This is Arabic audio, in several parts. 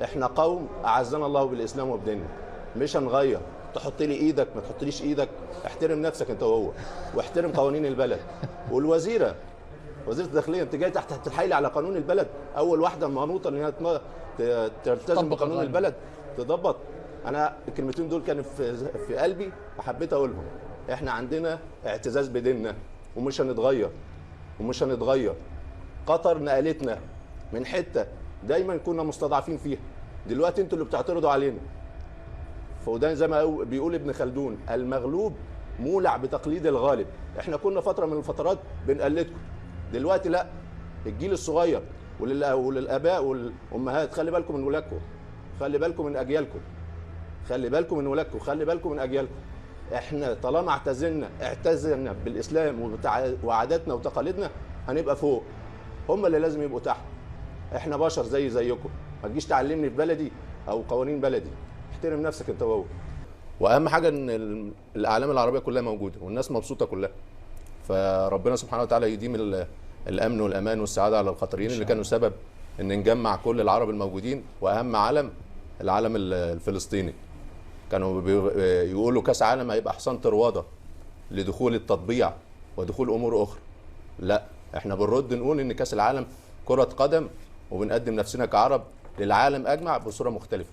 احنا قوم اعزنا الله بالاسلام وبديننا، مش هنغير. تحط لي ايدك ما تحطليش ايدك، احترم نفسك انت وهو، واحترم قوانين البلد. والوزيره وزيره الداخليه انت جاي تحت تتحايلي على قانون البلد، اول واحده منوطه ان هي تلتزم بقانون البلد تضبط. انا الكلمتين دول كانوا في قلبي فحبيت اقولهم. احنا عندنا اعتزاز بديننا ومش هنتغير ومش هنتغير. قطر نقلتنا من حته دايما كنا مستضعفين فيها، دلوقتي انتوا اللي بتعترضوا علينا. فوده زي ما بيقول ابن خلدون، المغلوب مولع بتقليد الغالب. احنا كنا فتره من الفترات بنقلدكم، دلوقتي لا. الجيل الصغير وللاباء والامهات خلي بالكم من ولادكم، خلي بالكم من اجيالكم، خلي بالكم من ولادكم، خلي بالكم من اجيالكم. احنا طالما اعتزلنا بالاسلام وعاداتنا وتقاليدنا هنبقى فوق، هم اللي لازم يبقوا تحت. احنا بشر زيكم، ما تجيش تعلمني في بلدي او قوانين بلدي، احترم نفسك انت وهو. واهم حاجه ان الاعلام العربيه كلها موجوده والناس مبسوطه كلها، فربنا سبحانه وتعالى يديم الامن والامان والسعاده على القطريين اللي كانوا سبب ان نجمع كل العرب الموجودين، واهم العلم الفلسطيني. كانوا يقولوا كاس عالم هيبقى حصان طروادة لدخول التطبيع ودخول امور اخرى. لا، احنا بنرد نقول ان كاس العالم كرة قدم، وبنقدم نفسنا كعرب للعالم اجمع بصورة مختلفة.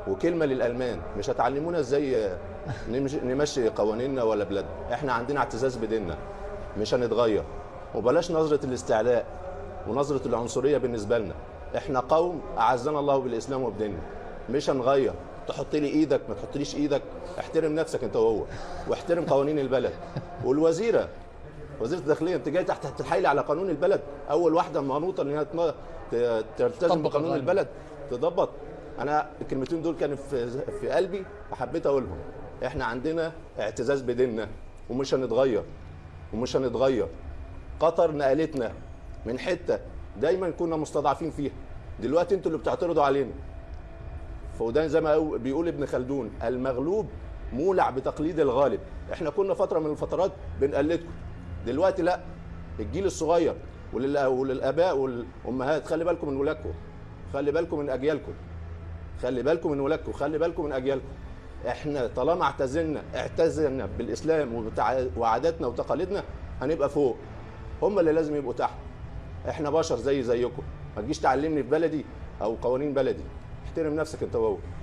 وكلمة للألمان، مش هتعلمونا ازاي نمشي قوانيننا ولا بلادنا. احنا عندنا اعتزاز بديننا، مش هنتغير. وبلاش نظرة الاستعلاء ونظرة العنصرية بالنسبة لنا. احنا قوم اعزنا الله بالاسلام وبديننا، مش هنغير. تحط لي ايدك ما تحطليش ايدك، احترم نفسك انت وهو، واحترم قوانين البلد. والوزيره وزيره الداخليه انت جاي تحت تتحايلي على قانون البلد، اول واحده منوطه ان هي تلتزم بقانون البلد تضبط. انا الكلمتين دول كانوا في قلبي فحبيت اقولهم. احنا عندنا اعتزاز بديننا ومش هنتغير ومش هنتغير. قطر نقلتنا من حته دايما كنا مستضعفين فيها، دلوقتي انتوا اللي بتعترضوا علينا. فوده زي ما بيقول ابن خلدون، المغلوب مولع بتقليد الغالب. احنا كنا فتره من الفترات بنقلدكم، دلوقتي لا. الجيل الصغير وللاباء والامهات خلي بالكم من ولادكم، خلي بالكم من اجيالكم، خلي بالكم من ولادكم، خلي بالكم من اجيالكم. احنا طالما اعتزلنا بالاسلام وعاداتنا وتقاليدنا هنبقى فوق، هم اللي لازم يبقوا تحت. احنا بشر زيكم، ما تجيش تعلمني في بلدي او قوانين بلدي، احترم نفسك انت وهو.